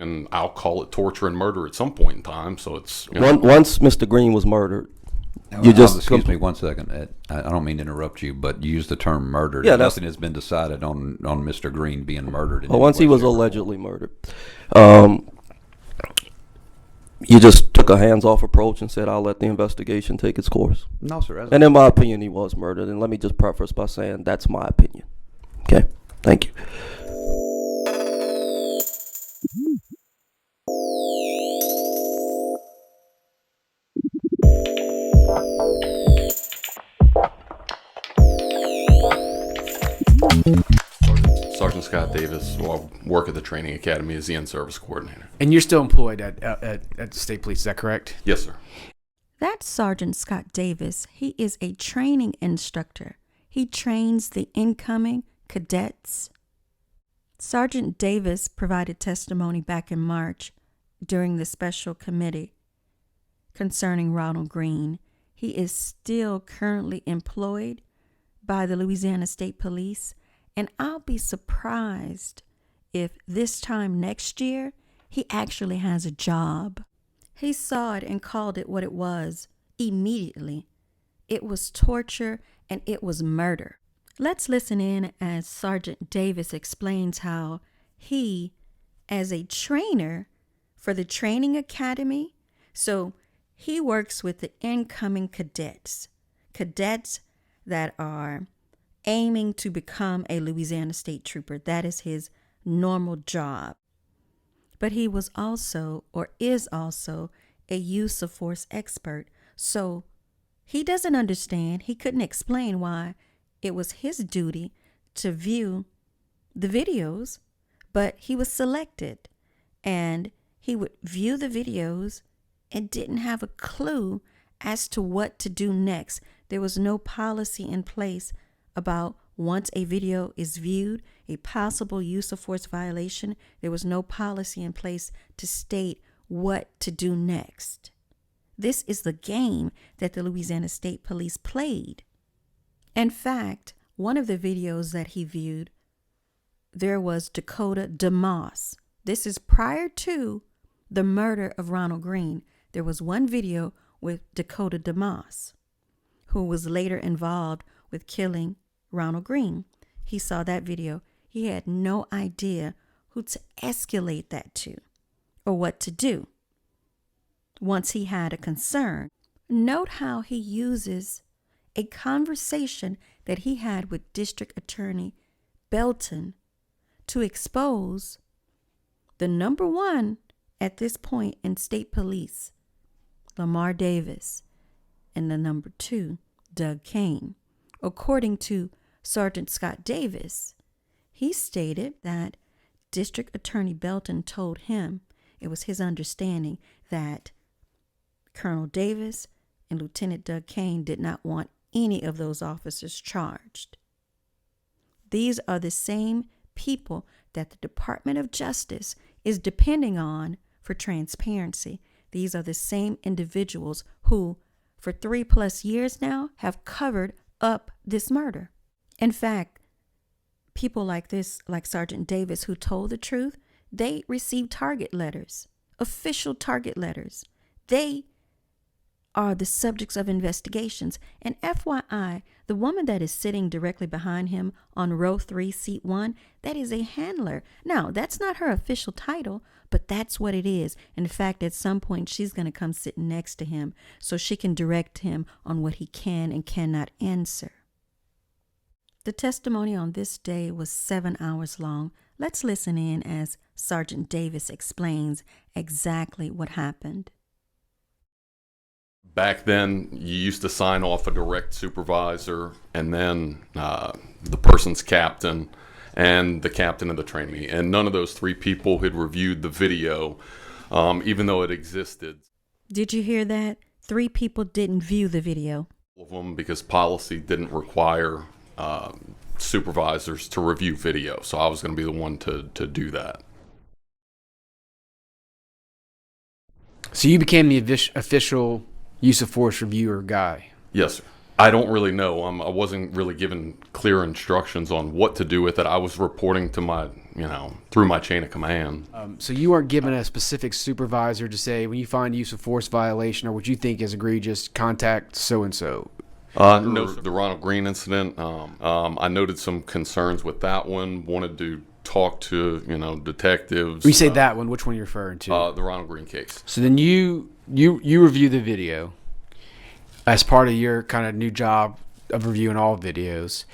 And I'll call it torture and murder at some point in time. So it's Once Mr. Greene was murdered, excuse me 1 second. I don't mean to interrupt you, but you used the term murdered. Yeah, nothing has been decided on Mr. Greene being murdered. Once he was allegedly murdered, you just took a hands-off approach and said, "I'll let the investigation take its course." No, sir. And in my opinion, he was murdered. And let me just preface by saying that's my opinion. Okay, thank you. Sergeant Scott Davis. Well, I work at the training academy as the in-service coordinator. And you're still employed at the State Police, is that correct? Yes, sir. That's Sergeant Scott Davis. He is a training instructor. He trains the incoming cadets. Sergeant Davis provided testimony back in March during the special committee concerning Ronald Greene. He is still currently employed by the Louisiana State Police, and I'll be surprised if this time next year he actually has a job. He saw it and called it what it was immediately. It was torture and it was murder. Let's listen in as Sergeant Davis explains how he, as a trainer for the training academy, so he works with the incoming cadets that are aiming to become a Louisiana State Trooper. That is his normal job. But he was also, or is also, a use of force expert. So he doesn't understand. He couldn't explain why it was his duty to view the videos, but he was selected. And he would view the videos and didn't have a clue as to what to do next. There was no policy in place about once a video is viewed, a possible use of force violation. There was no policy in place to state what to do next. This is the game that the Louisiana State Police played. In fact, one of the videos that he viewed, there was Dakota DeMoss. This is prior to the murder of Ronald Greene. There was one video with Dakota DeMoss, who was later involved with killing Ronald Greene. He saw that video. He had no idea who to escalate that to or what to do once he had a concern. Note how he uses a conversation that he had with District Attorney Belton to expose the number one at this point in state police, Lamar Davis, and the number two, Doug Cain. According to Sergeant Scott Davis, he stated that District Attorney Belton told him it was his understanding that Colonel Davis and Lieutenant Doug Cain did not want any of those officers charged. These are the same people that the Department of Justice is depending on for transparency. These are the same individuals who, for 3+ years now, have covered up this murder. In fact, people like this, like Sergeant Davis, who told the truth, they received target letters, official target letters. They are the subjects of investigations. And FYI, the woman that is sitting directly behind him on row 3, seat 1, that is a handler. Now, that's not her official title, but that's what it is. In fact, at some point, she's going to come sit next to him so she can direct him on what he can and cannot answer. The testimony on this day was 7 hours long. Let's listen in as Sergeant Davis explains exactly what happened. Back then, you used to sign off a direct supervisor and then the person's captain and the captain of the training. And none of those three people had reviewed the video, even though it existed. Did you hear that? 3 people didn't view the video. All of them, because policy didn't require supervisors to review video. So I was going to be the one to do that. So you became the official use of force reviewer guy. Yes, sir. I don't really know. I wasn't really given clear instructions on what to do with it. I was reporting to my through my chain of command. So you weren't given a specific supervisor to say, when you find use of force violation or what you think is egregious, contact so-and-so? No, the Ronald Greene incident, I noted some concerns with that one, wanted to talk to, detectives. When you say that one, which one are you referring to? The Ronald Greene case. So then you review the video as part of your kind of new job of reviewing all videos,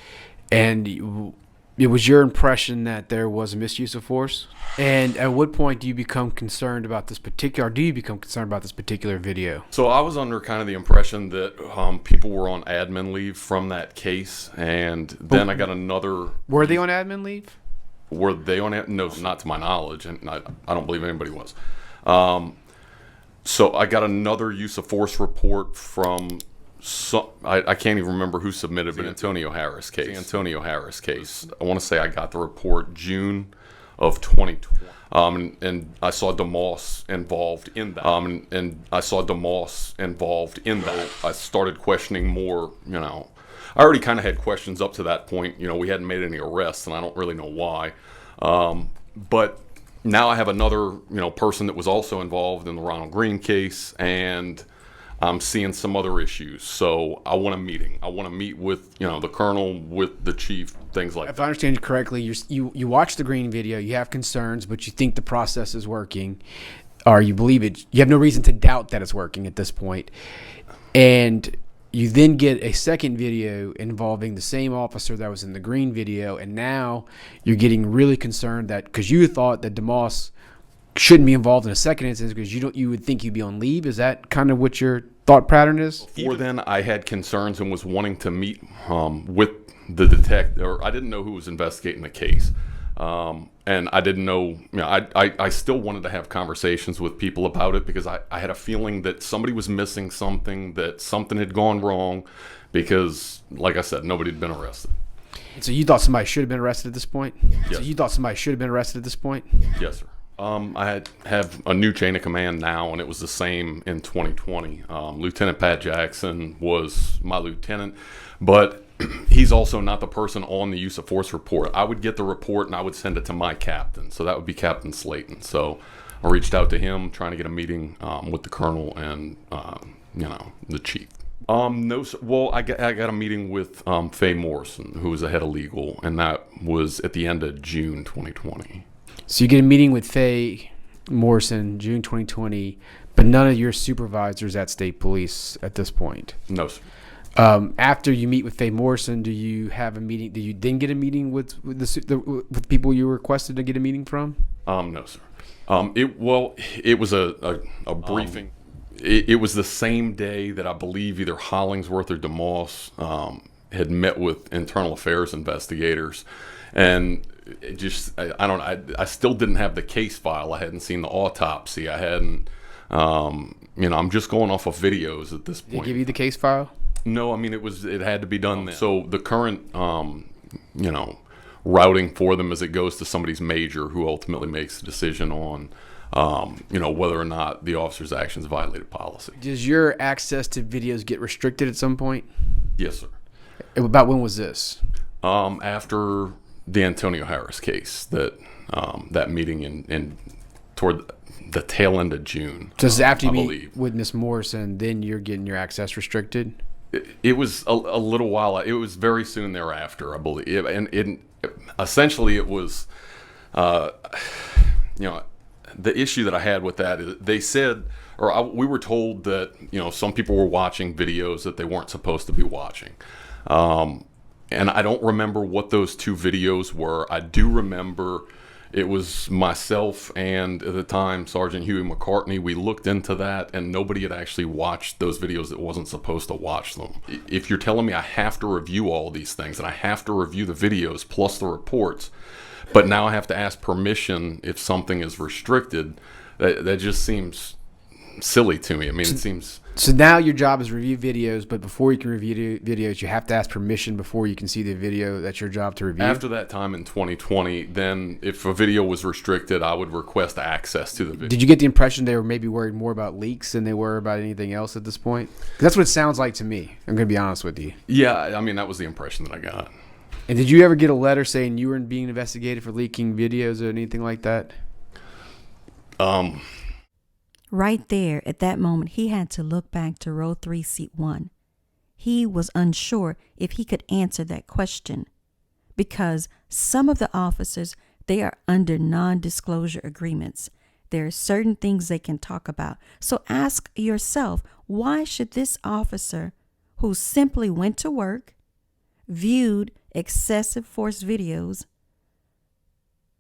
and it was your impression that there was a misuse of force. And at what point do you become concerned about this particular video? So I was under kind of the impression that people were on admin leave from that case, and then I got another. Were they on admin leave? Were they on it? No, not to my knowledge, and I don't believe anybody was. So I got another use of force report from I can't even remember who submitted, but Antonio Harris case. I want to say I got the report June of 2020, and I saw DeMoss involved in that. I started questioning more. I already kind of had questions up to that point. We hadn't made any arrests, and I don't really know why. But now I have another, person that was also involved in the Ronald Greene case, and I'm seeing some other issues. So I want a meeting. I want to meet with, the colonel, with the chief, things like that. If I understand you correctly, you watch the Greene video, you have concerns, but you think the process is working, or you believe it. You have no reason to doubt that it's working at this point. And you then get a second video involving the same officer that was in the Greene video, and now you're getting really concerned that because you thought that DeMoss shouldn't be involved in a second instance because you would think he'd be on leave. Is that kind of what your thought pattern is? Before then, I had concerns and was wanting to meet with the detective, or I didn't know who was investigating the case. And I didn't know, I still wanted to have conversations with people about it because I had a feeling that somebody was missing something, that something had gone wrong because, like I said, nobody had been arrested. So you thought somebody should have been arrested at this point? Yes. Yes, sir. I have a new chain of command now, and it was the same in 2020. Lieutenant Pat Jackson was my lieutenant, but he's also not the person on the use of force report. I would get the report, and I would send it to my captain, so that would be Captain Slayton. So I reached out to him, trying to get a meeting with the colonel and, the chief. No, sir. Well, I got a meeting with Faye Morrison, who was the head of legal, and that was at the end of June 2020. So you get a meeting with Faye Morrison, June 2020, but none of your supervisors at State Police at this point. No, sir. After you meet with Faye Morrison, do you have a meeting? Do you then get a meeting with the people you requested to get a meeting from? No, sir. It was a briefing. It was the same day that I believe either Hollingsworth or DeMoss had met with internal affairs investigators, and it just I still didn't have the case file. I hadn't seen the autopsy. I hadn't. I'm just going off of videos at this point. Did they give you the case file? No, it had to be done then. So the current routing for them as it goes to somebody's major who ultimately makes the decision on whether or not the officer's actions violated policy. Does your access to videos get restricted at some point? Yes, sir. About when was this? After the Antonio Harris case, that meeting in toward the tail end of June. So this is after you meet with Miss Morrison, then you're getting your access restricted? It was a little while. It was very soon thereafter, I believe. And essentially it was, the issue that I had with that is they said, we were told that, some people were watching videos that they weren't supposed to be watching. And I don't remember what those two videos were. I do remember it was myself and, at the time, Sergeant Huey McCartney. We looked into that, and nobody had actually watched those videos that wasn't supposed to watch them. If you're telling me I have to review all these things, and I have to review the videos plus the reports, but now I have to ask permission if something is restricted, that just seems silly to me. It seems... So now your job is review videos, but before you can review videos, you have to ask permission before you can see the video. That's your job to review? After that time in 2020, then if a video was restricted, I would request access to the video. Did you get the impression they were maybe worried more about leaks than they were about anything else at this point? 'Cause that's what it sounds like to me. I'm going to be honest with you. Yeah, that was the impression that I got. And did you ever get a letter saying you were being investigated for leaking videos or anything like that? Right there, at that moment, he had to look back to row 3, seat 1. He was unsure if he could answer that question because some of the officers, they are under non-disclosure agreements. There are certain things they can talk about. So ask yourself, why should this officer who simply went to work, viewed excessive force videos,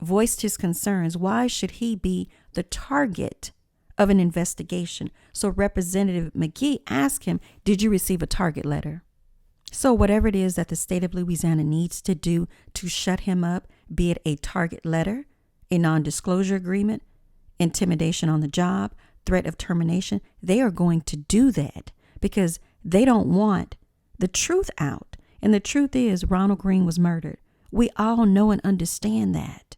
voiced his concerns, why should he be the target of an investigation? So Representative McGee asked him, did you receive a target letter? So whatever it is that the state of Louisiana needs to do to shut him up, be it a target letter, a non-disclosure agreement, intimidation on the job, threat of termination, they are going to do that because they don't want the truth out. And the truth is Ronald Greene was murdered. We all know and understand that.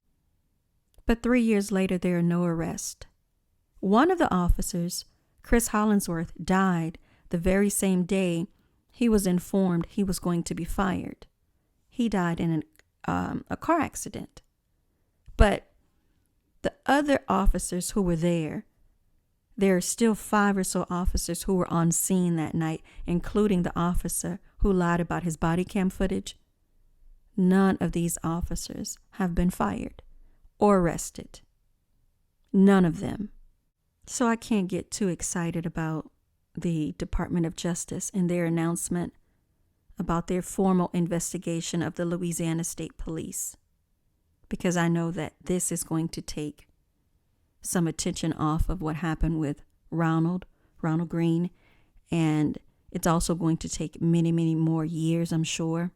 But 3 years later, there are no arrests. One of the officers, Chris Hollingsworth, died the very same day he was informed he was going to be fired. He died in a car accident. But the other officers who were there are still 5 or so officers who were on scene that night, including the officer who lied about his body cam footage. None of these officers have been fired or arrested. None of them. So I can't get too excited about the Department of Justice and their announcement about their formal investigation of the Louisiana State Police, because I know that this is going to take some attention off of what happened with Ronald Greene, and it's also going to take many, many more years, I'm sure.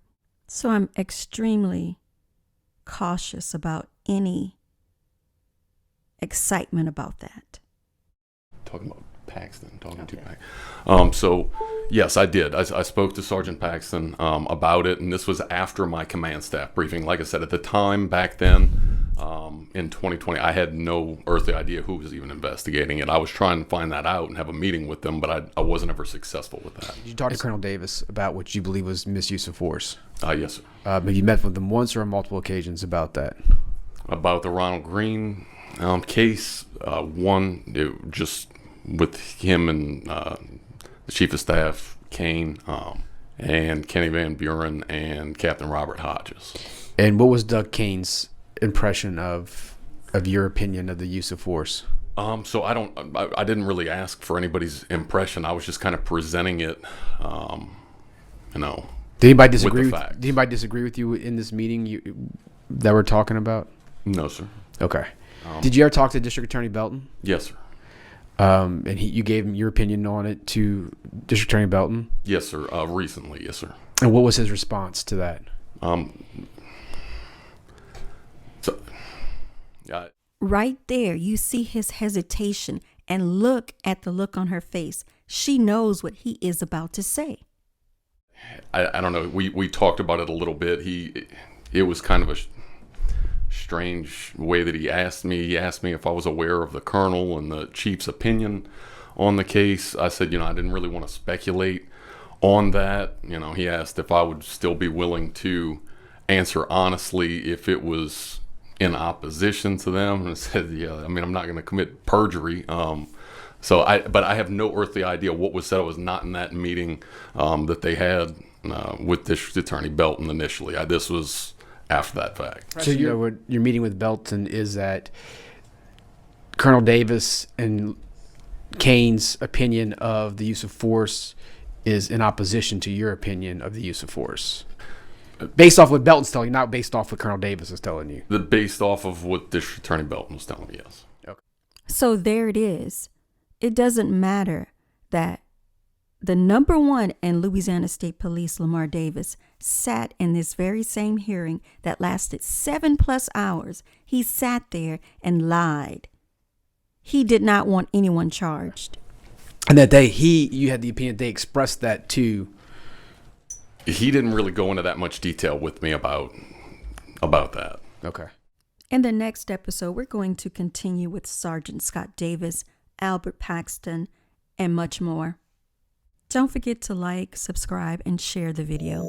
So I'm extremely cautious about any excitement about that. Talking about Paxton, to Paxton. So, yes, I did. I spoke to Sergeant Paxton about it, and this was after my command staff briefing. Like I said, at the time back then, in 2020, I had no earthly idea who was even investigating it. I was trying to find that out and have a meeting with them, but I wasn't ever successful with that. Did you talk to Colonel Davis about what you believe was misuse of force? Yes, sir. Have you met with them once or on multiple occasions about that? About the Ronald Greene case, just with him and the Chief of Staff, Cain, and Kenny Van Buren and Captain Robert Hodges. And what was Doug Cain's impression of your opinion of the use of force? So I didn't really ask for anybody's impression. I was just kind of presenting it, Did anybody disagree with the with, facts. did anybody disagree with you in this meeting that we're talking about? No, sir. Okay. Did you ever talk to District Attorney Belton? Yes, sir. And you gave him your opinion on it to District Attorney Belton? Yes, sir. Recently, yes, sir. And what was his response to that? Right there, you see his hesitation, and look at the look on her face. She knows what he is about to say. I don't know. We talked about it a little bit. It was kind of a strange way that he asked me. He asked me if I was aware of the colonel and the chief's opinion on the case. I said, I didn't really want to speculate on that. He asked if I would still be willing to answer honestly if it was in opposition to them. And I said, yeah, I'm not going to commit perjury. But I have no earthly idea what was said. I was not in that meeting that they had with District Attorney Belton initially. This was after that fact. So your meeting with Belton is that Colonel Davis and Cain's opinion of the use of force is in opposition to your opinion of the use of force. Based off what Belton's telling you, not based off what Colonel Davis is telling you. Based off of what District Attorney Belton was telling me, yes. Okay. So there it is. It doesn't matter that the number one in Louisiana State Police, Lamar Davis, sat in this very same hearing that lasted 7+ hours. He sat there and lied. He did not want anyone charged. And that day, you had the opinion they expressed that too. He didn't really go into that much detail with me about that. Okay. In the next episode, we're going to continue with Sergeant Scott Davis, Albert Paxton, and much more. Don't forget to like, subscribe, and share the video.